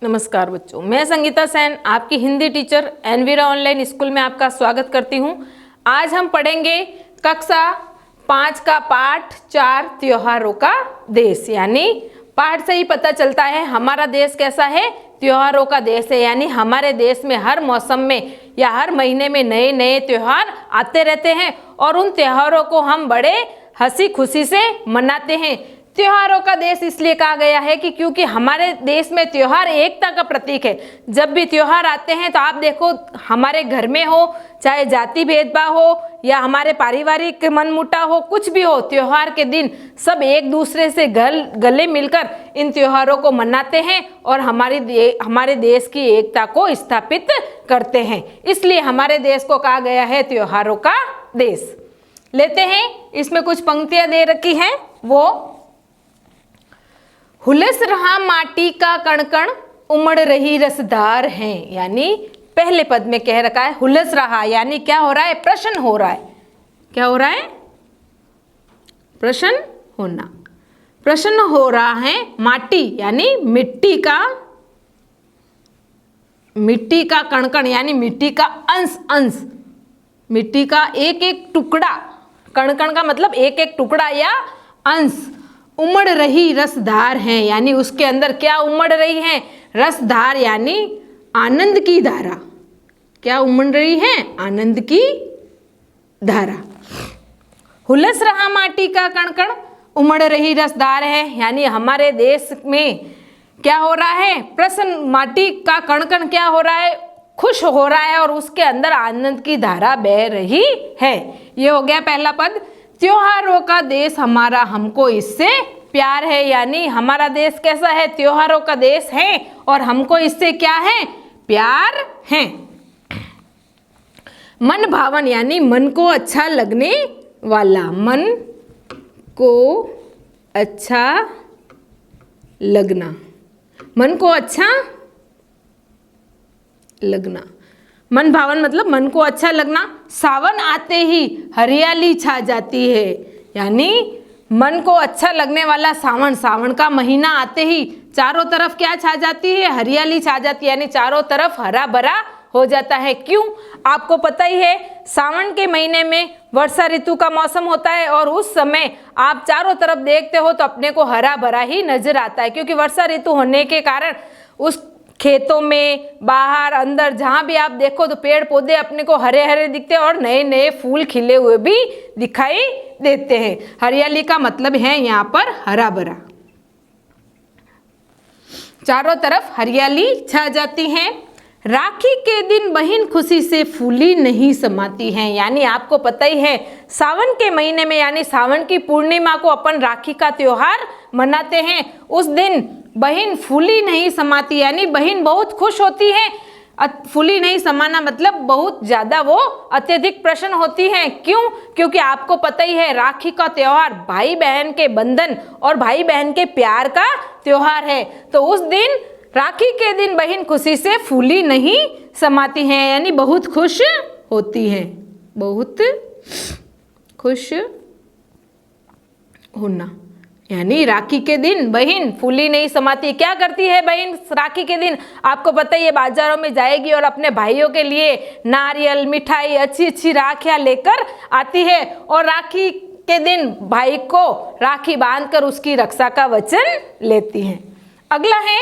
नमस्कार बच्चों, मैं संगीता सेन आपकी Hindi teacher Envira online school में आपका स्वागत करती हूं। आज हम पढ़ेंगे कक्षा 5 का पाठ 4 त्योहारों का देश। यानी पाठ से ही पता चलता है हमारा देश कैसा है, त्योहारों का देश है। यानी हमारे देश में हर मौसम में या हर महीने में नए नए त्योहार आते रहते हैं और उन त्योहारों को हम बड़े हंसी खुशी से मनाते हैं। त्योहारों का देश इसलिए कहा गया है कि क्योंकि हमारे देश में त्योहार एकता का प्रतीक है। जब भी त्योहार आते हैं तो आप देखो, हमारे घर में हो, चाहे जाति भेदभाव हो या हमारे पारिवारिक मनमुटाव हो, कुछ भी हो, त्योहार के दिन सब एक दूसरे से गले मिलकर इन त्योहारों को मनाते हैं और हमारे देश की एकता को स्थापित करते हैं। इसलिए हमारे देश को कहा गया है त्योहारों का देश। लेते हैं, इसमें कुछ पंक्तियां दे रखी हैं। वो हुलस रहा माटी का कण कण, उमड़ रही रसदार है। यानी पहले पद में कह रखा है हुलस रहा, यानी क्या हो रहा है, प्रसन्न हो रहा है। क्या हो रहा है, प्रसन्न होना। प्रसन्न हो रहा है माटी, यानी मिट्टी का कण कण, यानी मिट्टी का अंश अंश, मिट्टी का एक एक टुकड़ा। कण कण का मतलब एक एक टुकड़ा या अंश। उमड़ रही रसधार है, यानी उसके अंदर क्या उमड़ रही है, रसधार, यानी आनंद की धारा। क्या उमड़ रही है, आनंद की धारा। हुलस रहा माटी का कण कण, उमड़ रही रसधार है, यानी हमारे देश में क्या हो रहा है, प्रसन्न, माटी का कण कण क्या हो रहा है, खुश हो रहा है और उसके अंदर आनंद की धारा बह रही है। ये हो गया पहला पद। त्योहारों का देश हमारा, हमको इससे प्यार है। यानी हमारा देश कैसा है, त्योहारों का देश है और हमको इससे क्या है, प्यार है। मन भावन, यानी मन को अच्छा लगने वाला, मन को अच्छा लगना, मन को अच्छा लगना। मन भावन मतलब मन को अच्छा लगना। सावन आते ही हरियाली छा जाती है, यानी मन को अच्छा लगने वाला सावन, सावन का महीना आते ही चारों तरफ क्या छा जाती है, हरियाली छा जाती है, यानी चारों तरफ हरा भरा हो जाता है। क्यों, आपको पता ही है, सावन के महीने में वर्षा ऋतु का मौसम होता है और उस समय आप चारों तरफ देखते हो तो अपने को हरा भरा ही नजर आता है, क्योंकि वर्षा ऋतु होने के कारण उस खेतों में, बाहर, अंदर, जहाँ भी आप देखो तो पेड़ पौधे अपने को हरे हरे दिखते हैं और नए नए फूल खिले हुए भी दिखाई देते हैं। हरियाली का मतलब है यहाँ पर हरा भरा, चारों तरफ हरियाली छा जाती है। राखी के दिन बहन खुशी से फूली नहीं समाती हैं, यानी आपको पता ही है, सावन के महीने में यानी सावन की पूर्णिमा को अपन राखी का त्योहार मनाते हैं। उस दिन बहन फूली नहीं समाती, यानी बहन बहुत खुश होती है। फूली नहीं समाना मतलब बहुत ज़्यादा वो अत्यधिक प्रसन्न होती हैं। क्यों, क्योंकि आपको पता ही है, राखी का त्योहार भाई बहन के बंधन और भाई बहन के प्यार का त्योहार है। तो उस दिन, राखी के दिन बहन खुशी से फूली नहीं समाती हैं, यानी बहुत खुश होती हैं। बहुत खुश होना, यानी राखी के दिन बहन फूली नहीं समाती। क्या करती है बहन राखी के दिन, आपको पता ही है, बाजारों में जाएगी और अपने भाइयों के लिए नारियल, मिठाई, अच्छी अच्छी राखियाँ लेकर आती है और राखी के दिन भाई को राखी बांधकर उसकी रक्षा का वचन लेती हैं। अगला है,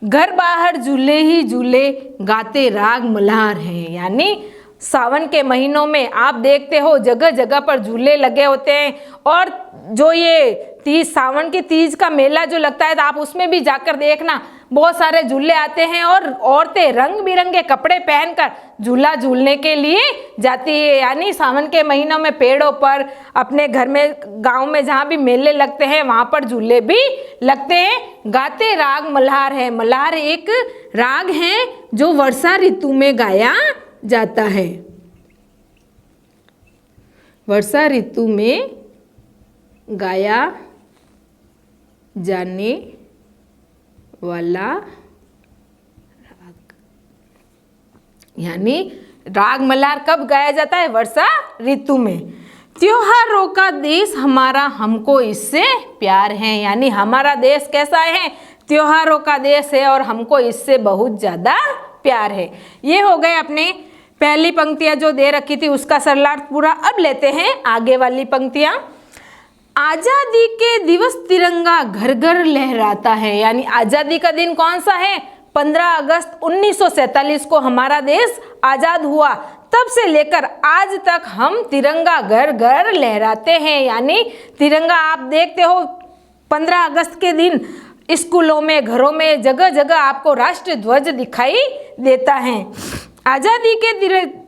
घर बाहर झूले ही झूले, गाते राग मल्हार हैं। यानी सावन के महीनों में आप देखते हो जगह जगह पर झूले लगे होते हैं और जो ये तीज, सावन की तीज का मेला जो लगता है, तो आप उसमें भी जाकर देखना, बहुत सारे झूले आते हैं और औरतें रंग बिरंगे कपड़े पहनकर झूला झूलने के लिए जाती है। यानी सावन के महीनों में पेड़ों पर, अपने घर में, गांव में जहाँ भी मेले लगते हैं वहाँ पर झूले भी लगते हैं। गाते राग मल्हार है, मल्हार एक राग है जो वर्षा ऋतु में गाया जाता है। वर्षा ऋतु में गाया जाने वाला राग, यानी राग मल्हार कब गाया जाता है, वर्षा ऋतु में। त्योहारों का देश हमारा, हमको इससे प्यार है, यानी हमारा देश कैसा है, त्योहारों का देश है और हमको इससे बहुत ज़्यादा प्यार है। ये हो गए अपने पहली पंक्तियाँ जो दे रखी थी उसका सरलार्थ पूरा। अब लेते हैं आगे वाली पंक्तियाँ। आज़ादी के दिवस तिरंगा घर घर लहराता है, यानी आज़ादी का दिन कौन सा है? 15 अगस्त 1947 को हमारा देश आज़ाद हुआ। तब से लेकर आज तक हम तिरंगा घर घर लहराते हैं। यानी तिरंगा आप देखते हो 15 अगस्त के दिन स्कूलों में, घरों में, जगह जगह आपको राष्ट्र ध्वज दिखाई देता है। आज़ादी के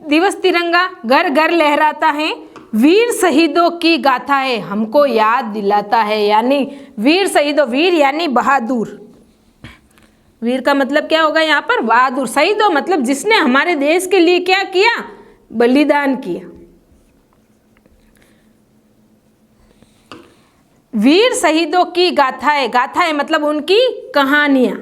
दिवस तिरंगा घर घर लहराता है। वीर शहीदों की गाथा है हमको याद दिलाता है, यानी वीर शहीदों, वीर यानी बहादुर, वीर का मतलब क्या होगा यहाँ पर? बहादुर। शहीदों मतलब जिसने हमारे देश के लिए क्या किया? बलिदान किया। वीर शहीदों की गाथाएं, गाथाएं मतलब उनकी कहानियां,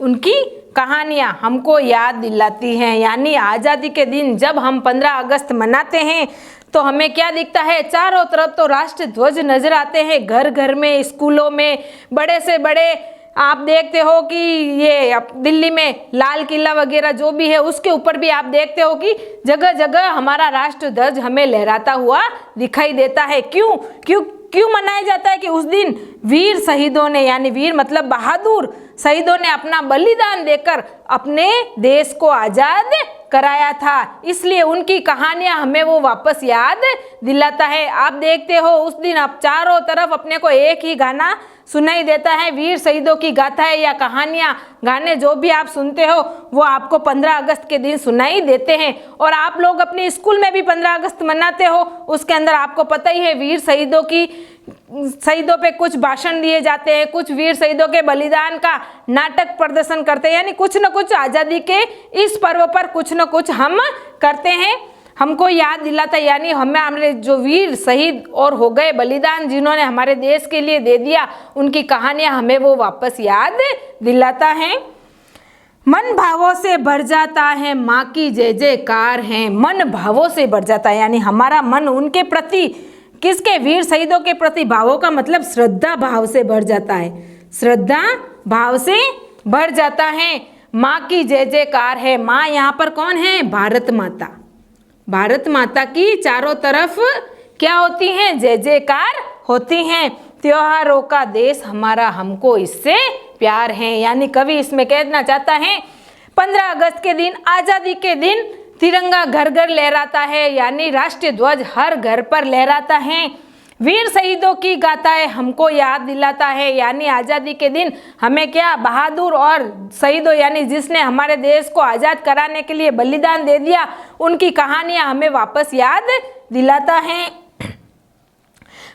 उनकी कहानियां हमको याद दिलाती हैं। यानी आज़ादी के दिन जब हम 15 अगस्त मनाते हैं तो हमें क्या दिखता है? चारों तरफ तो राष्ट्र ध्वज नजर आते हैं, घर घर में, स्कूलों में, बड़े से बड़े आप देखते हो कि ये दिल्ली में लाल किला वगैरह जो भी है उसके ऊपर भी आप देखते हो कि जगह जगह हमारा राष्ट्र ध्वज हमें लहराता हुआ दिखाई देता है। क्यों क्यों क्यों मनाया जाता है? कि उस दिन वीर शहीदों ने, यानी वीर मतलब बहादुर शहीदों ने अपना बलिदान देकर अपने देश को आज़ाद कराया था, इसलिए उनकी कहानियां हमें वो वापस याद दिलाता है। आप देखते हो उस दिन आप चारों तरफ अपने को एक ही गाना सुनाई देता है, वीर शहीदों की गाथाएं या कहानियां, गाने जो भी आप सुनते हो वो आपको 15 अगस्त के दिन सुनाई देते हैं। और आप लोग अपने स्कूल में भी 15 अगस्त मनाते हो, उसके अंदर आपको पता ही है वीर शहीदों पे कुछ भाषण दिए जाते हैं, कुछ वीर शहीदों के बलिदान का नाटक प्रदर्शन करते हैं, यानी कुछ न कुछ आज़ादी के इस पर्व पर कुछ न कुछ हम करते हैं, हमको याद दिलाता है। यानी हमारे जो वीर शहीद और हो गए बलिदान जिन्होंने हमारे देश के लिए दे दिया, उनकी कहानियां हमें वो वापस याद दिलाता है। मन भावों से भर जाता है, माँ की जय जयकार है। मन भावों से भर जाता है, यानी हमारा मन उनके प्रति, किसके? वीर शहीदों के प्रति भावों का मतलब श्रद्धा भाव से भर जाता है, श्रद्धा भाव से भर जाता है। माँ की जय जयकार है। माँ यहाँ पर कौन है? भारत माता। भारत माता की चारों तरफ क्या होती हैं? जय जयकार होती हैं। त्योहारों का देश हमारा, हमको इससे प्यार है। यानी कवि इसमें कहना चाहता है 15 अगस्त के दिन, आज़ादी के दिन तिरंगा घर घर लहराता है, यानी राष्ट्रीय ध्वज हर घर पर लहराता है। वीर शहीदों की गाथाएं हमको याद दिलाता है, यानी आज़ादी के दिन हमें क्या? बहादुर और शहीदों, यानी जिसने हमारे देश को आज़ाद कराने के लिए बलिदान दे दिया, उनकी कहानियां हमें वापस याद दिलाता है।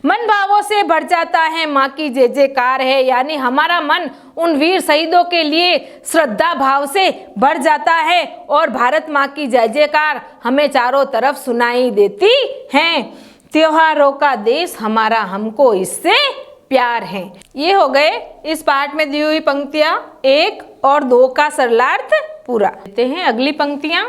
मन भावों से भर जाता है, माँ की जय जयकार है, यानी हमारा मन उन वीर शहीदों के लिए श्रद्धा भाव से भर जाता है और भारत माँ की जय जयकार हमें चारों तरफ सुनाई देती है। त्योहारों का देश हमारा, हमको इससे प्यार है। ये हो गए इस पाठ में दी हुई पंक्तियां 1 और 2 का सरलार्थ पूरा। देखते हैं अगली पंक्तियां।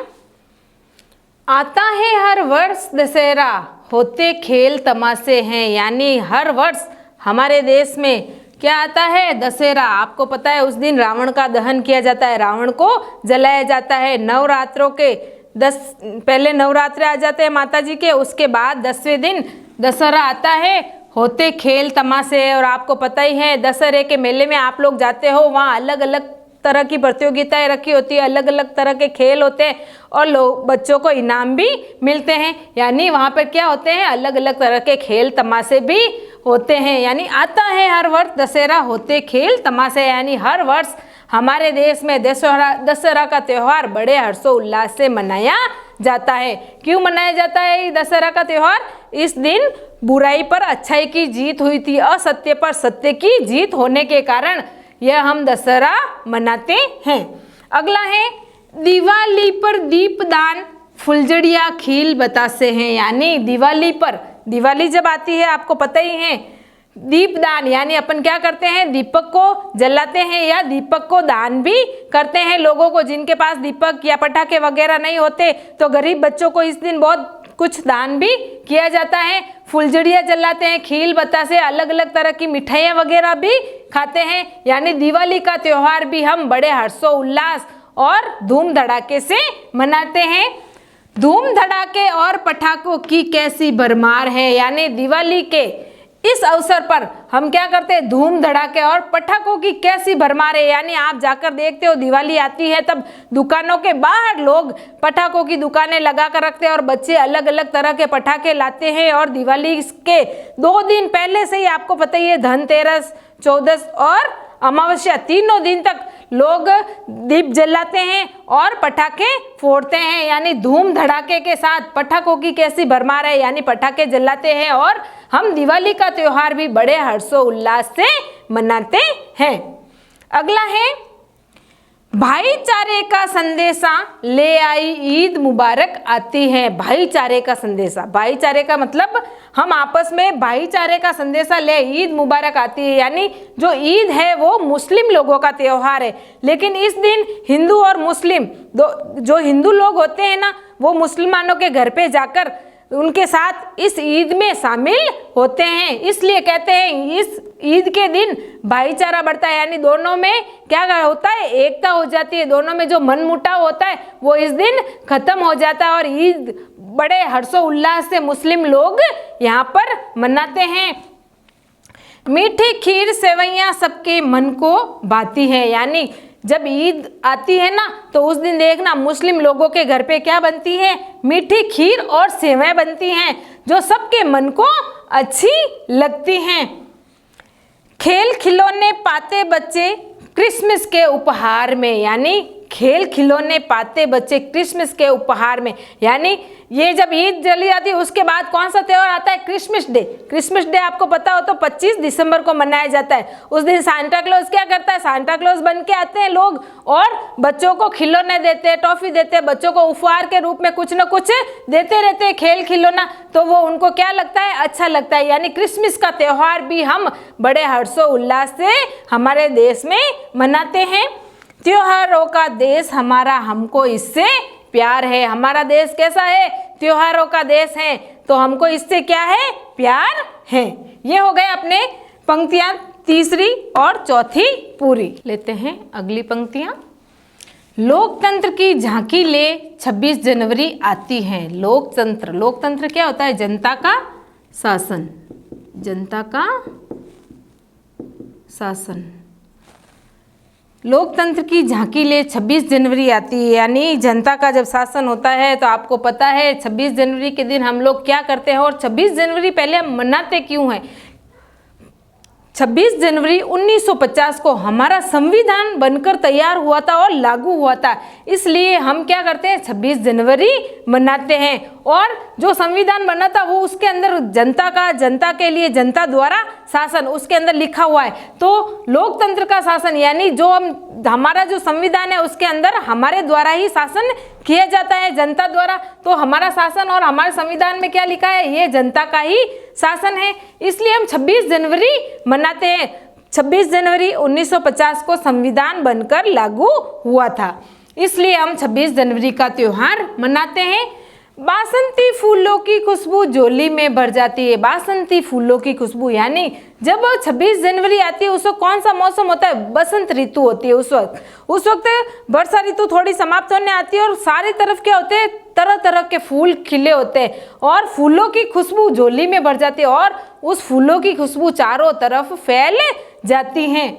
आता है हर वर्ष दशहरा, होते खेल तमाशे हैं, यानी हर वर्ष हमारे देश में क्या आता है? दशहरा। आपको पता है उस दिन रावण का दहन किया जाता है, रावण को जलाया जाता है। नवरात्रों के पहले नवरात्रे आ जाते हैं माता जी के, उसके बाद 10वें दिन दशहरा आता है, होते खेल तमाशे। और आपको पता ही है दशहरे के मेले में आप लोग जाते हो, वहाँ अलग अलग तरह की प्रतियोगिताएं रखी होती है, अलग अलग तरह के खेल होते हैं और बच्चों को इनाम भी मिलते हैं। यानी वहाँ पर क्या होते हैं? अलग अलग तरह के खेल तमाशे भी होते हैं। यानी आता है हर वर्ष दशहरा, होते खेल तमाशे, यानी हर वर्ष हमारे देश में दशहरा का त्यौहार बड़े हर्षोल्लास से मनाया जाता है। क्यों मनाया जाता है दशहरा का त्यौहार? इस दिन बुराई पर अच्छाई की जीत हुई थी, असत्य पर सत्य की जीत होने के कारण यह हम दशहरा मनाते हैं। अगला है दिवाली पर दीपदान, फुलझड़ियाँ खिल बतासे हैं, यानी दिवाली पर, दिवाली जब आती है आपको पता ही है, दीपदान यानी अपन क्या करते हैं? दीपक को जलाते हैं या दीपक को दान भी करते हैं लोगों को जिनके पास दीपक या पटाखे वगैरह नहीं होते, तो गरीब बच्चों को इस दिन बहुत कुछ दान भी किया जाता है, फुलझड़ियाँ जलाते हैं, खील बतासे, अलग अलग तरह की मिठाइयाँ वगैरह भी खाते हैं। यानी दिवाली का त्योहार भी हम बड़े हर्षोल्लास और धूम धड़ाके से मनाते हैं। धूम धड़ाके और पटाखों की कैसी भरमार है, यानी दिवाली के इस अवसर पर हम क्या करते हैं, धूम धड़ाके और पटाखों की कैसी भरमार है। यानी आप जाकर देखते हो दिवाली आती है तब दुकानों के बाहर लोग पटाखों की दुकानें लगा कर रखते हैं और बच्चे अलग अलग तरह के पटाखे लाते हैं। और दिवाली के 2 दिन पहले से ही आपको पता ही है, धनतेरस, चौदस और अमावस्या, तीनों दिन तक लोग दीप जलाते हैं और पटाखे फोड़ते हैं। यानी धूम धड़ाके के साथ पटाखों की कैसी भरमार है, यानी पटाखे जलाते हैं और हम दिवाली का त्योहार भी बड़े हर्षोल्लास से मनाते हैं। अगला है, भाईचारे का संदेशा ले आई ईद मुबारक आती है। भाईचारे का संदेशा, भाईचारे का मतलब हम आपस में भाईचारे का संदेशा ले ईद मुबारक आती है। यानी जो ईद है वो मुस्लिम लोगों का त्योहार है, लेकिन इस दिन हिंदू और मुस्लिम जो हिंदू लोग होते हैं ना, वो मुसलमानों के घर पे जाकर उनके साथ इस ईद में शामिल होते हैं। इसलिए कहते हैं इस ईद के दिन भाईचारा बढ़ता है, यानी दोनों में क्या होता है, एकता हो जाती है। दोनों में जो मनमुटाव होता है वो इस दिन खत्म हो जाता है और ईद बड़े हर्षोल्लास से मुस्लिम लोग यहाँ पर मनाते हैं। मीठी खीर सेवैयाँ सबके मन को भाती है। यानी जब ईद आती है ना, तो उस दिन देखना मुस्लिम लोगों के घर पे क्या बनती है, मीठी खीर और सेवैं बनती हैं जो सबके मन को अच्छी लगती हैं। खेल खिलौने पाते बच्चे क्रिसमस के उपहार में, यानी खेल खिलौने पाते बच्चे क्रिसमस के उपहार में। यानी ये जब ईद चली जाती है उसके बाद कौन सा त्योहार आता है, क्रिसमस डे। क्रिसमस डे आपको पता हो तो 25 दिसंबर को मनाया जाता है। उस दिन सांता क्लॉज क्या करता है, सांता क्लॉज बन के आते हैं लोग और बच्चों को खिलौने देते हैं, टॉफी देते हैं, बच्चों को उपहार के रूप में कुछ न कुछ देते रहते हैं, खेल खिलौना। तो वो उनको क्या लगता है, अच्छा लगता है। यानी क्रिसमस का त्योहार भी हम बड़े हर्षोल्लास से हमारे देश में मनाते हैं। त्योहारों का देश हमारा, हमको इससे प्यार है। हमारा देश कैसा है, त्योहारों का देश है, तो हमको इससे क्या है, प्यार है। ये हो गए अपने पंक्तियां तीसरी और चौथी पूरी। लेते हैं अगली पंक्तियां। लोकतंत्र की झांकी ले 26 जनवरी आती है। लोकतंत्र, लोकतंत्र क्या होता है, जनता का शासन, जनता का शासन। लोकतंत्र की झांकी ले 26 जनवरी आती है, यानी जनता का जब शासन होता है तो आपको पता है 26 जनवरी के दिन हम लोग क्या करते हैं और 26 जनवरी पहले हम मनाते क्यों हैं। 26 जनवरी 1950 को हमारा संविधान बनकर तैयार हुआ था और लागू हुआ था, इसलिए हम क्या करते हैं 26 जनवरी मनाते हैं। और जो संविधान बना था वो उसके अंदर जनता का, जनता के लिए, जनता द्वारा शासन उसके अंदर लिखा हुआ है। तो लोकतंत्र का शासन यानी जो हमारा जो संविधान है उसके अंदर हमारे द्वारा ही शासन किया जाता है, जनता द्वारा। तो हमारा शासन और हमारे संविधान में क्या लिखा है, ये जनता का ही शासन है, इसलिए हम 26 जनवरी मनाते हैं। 26 जनवरी 1950 को संविधान बनकर लागू हुआ था, इसलिए हम 26 जनवरी का त्योहार मनाते हैं। बासंती फूलों की खुशबू झोली में भर जाती है। बासंती फूलों की खुशबू यानी जब 26 जनवरी आती है उस वक्त कौन सा मौसम होता है, बसंत ऋतु होती है। उस वक्त वर्षा ऋतु थोड़ी समाप्त होने आती है और सारी तरफ क्या होते हैं, तरह तरह के फूल खिले होते हैं और फूलों की खुशबू झोली में भर जाती है और उस फूलों की खुशबू चारों तरफ फैल जाती हैं।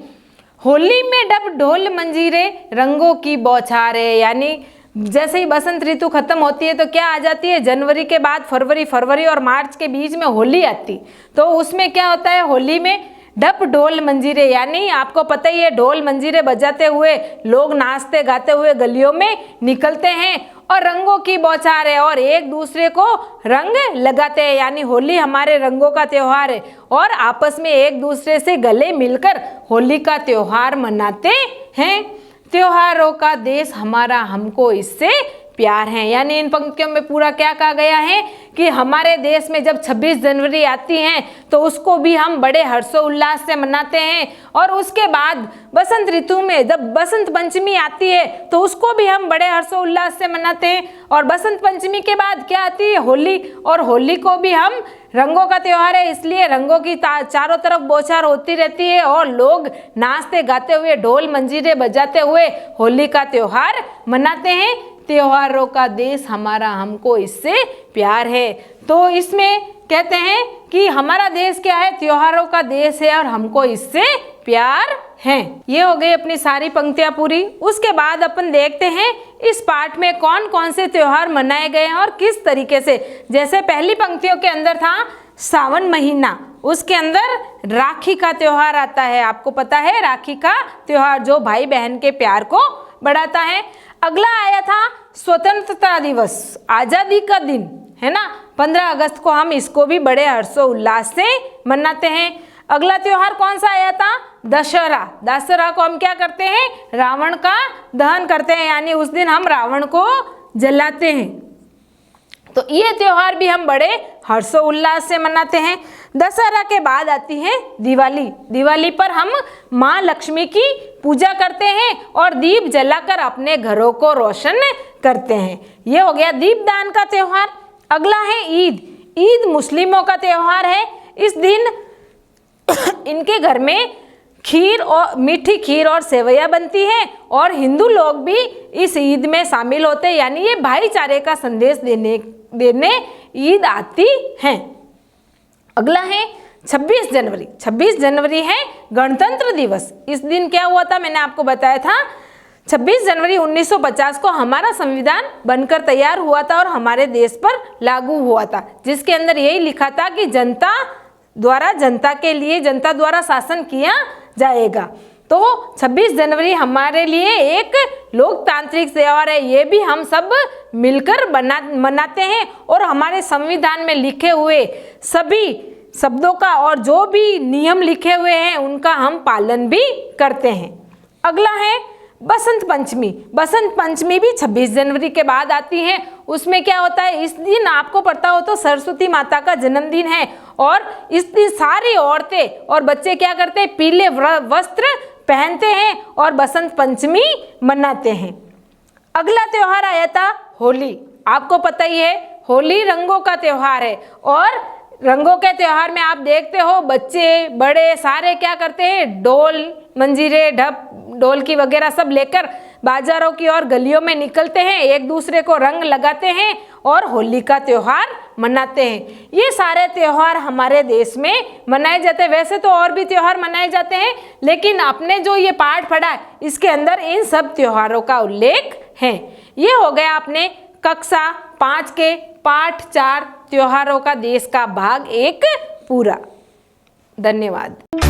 होली में डब ढोल मंजीरे रंगों की बौछारें, यानी जैसे ही बसंत ऋतु खत्म होती है तो क्या आ जाती है, जनवरी के बाद फरवरी और मार्च के बीच में होली आती। तो उसमें क्या होता है, होली में डप ढोल मंजीरे, यानी आपको पता ही है ढोल मंजीरे बजाते हुए लोग नाचते गाते हुए गलियों में निकलते हैं और रंगों की बौछार है और एक दूसरे को रंग लगाते हैं। यानी होली हमारे रंगों का त्योहार है और आपस में एक दूसरे से गले मिलकर होली का त्योहार मनाते हैं। त्योहारों का देश हमारा, हमको इससे प्यार है। यानी इन पंक्तियों में पूरा क्या कहा गया है कि हमारे देश में जब 26 जनवरी आती है तो उसको भी हम बड़े हर्षोल्लास से मनाते हैं। और उसके बाद बसंत ऋतु में जब बसंत पंचमी आती है तो उसको भी हम बड़े हर्षोल्लास से मनाते हैं। और बसंत पंचमी के बाद क्या आती है? होली। और होली को भी हम रंगों का त्योहार है, इसलिए रंगों की चारों तरफ बौछार होती रहती है और लोग नाचते गाते हुए ढोल मंजीरे बजाते हुए होली का त्योहार मनाते हैं। त्योहारों का देश हमारा, हमको इससे प्यार है। तो इसमें कहते हैं कि हमारा देश क्या है? त्योहारों का देश है और हमको इससे प्यार है। ये हो गई अपनी सारी पंक्तियां पूरी। उसके बाद अपन देखते हैं इस पाठ में कौन कौन से त्योहार मनाए गए हैं और किस तरीके से। जैसे पहली पंक्तियों के अंदर था सावन महीना, उसके अंदर राखी का त्योहार आता है। आपको पता है राखी का त्योहार जो भाई बहन के प्यार को बढ़ाता है। अगला आया था स्वतंत्रता दिवस, आजादी का दिन, है ना। 15 अगस्त को हम इसको भी बड़े हर्षोल्लास से मनाते हैं। अगला त्योहार कौन सा आया था? दशहरा। दशहरा को हम क्या करते हैं? रावण का दहन करते हैं, यानी उस दिन हम रावण को जलाते हैं। तो ये त्योहार भी हम बड़े हर्षोल्लास से मनाते हैं। दशहरा के बाद आती है दिवाली। दिवाली पर हम माँ लक्ष्मी की पूजा करते हैं और दीप जलाकर अपने घरों को रोशन करते हैं। ये हो गया दीपदान का त्योहार। अगला है ईद। ईद मुस्लिमों का त्योहार है। इस दिन इनके घर में खीर और मीठी खीर और सेवैयाँ बनती है और हिंदू लोग भी इस ईद में शामिल होते हैं, यानी ये भाईचारे का संदेश देने ईद आती है। अगला है 26 जनवरी। 26 जनवरी है गणतंत्र दिवस। इस दिन क्या हुआ था? मैंने आपको बताया था 26 जनवरी 1950 को हमारा संविधान बनकर तैयार हुआ था और हमारे देश पर लागू हुआ था, जिसके अंदर यही लिखा था कि जनता द्वारा जनता के लिए, जनता द्वारा शासन किया जाएगा। तो 26 जनवरी हमारे लिए एक लोकतांत्रिक त्योहार है। ये भी हम सब मिलकर मनाते हैं और हमारे संविधान में लिखे हुए सभी शब्दों का और जो भी नियम लिखे हुए हैं उनका हम पालन भी करते हैं। अगला है बसंत पंचमी। बसंत पंचमी भी 26 जनवरी के बाद आती है। उसमें क्या होता है? इस दिन आपको पता हो तो सरस्वती माता का जन्मदिन है और इस दिन सारी औरतें और बच्चे क्या करते हैं? पीले वस्त्र पहनते हैं और बसंत पंचमी मनाते हैं। अगला त्योहार आया था होली। आपको पता ही है होली रंगों का त्योहार है और रंगों के त्योहार में आप देखते हो बच्चे बड़े सारे क्या करते हैं? ढोल मंजीरे ढोलकी वगैरह सब लेकर बाजारों की और गलियों में निकलते हैं, एक दूसरे को रंग लगाते हैं और होली का त्योहार मनाते हैं। ये सारे त्योहार हमारे देश में मनाए जाते हैं। वैसे तो और भी त्योहार मनाए जाते हैं, लेकिन आपने जो ये पाठ पढ़ा है इसके अंदर इन सब त्योहारों का उल्लेख है। ये हो गया आपने कक्षा 5 के पाठ 4 त्योहारों का देश का भाग 1 पूरा। धन्यवाद।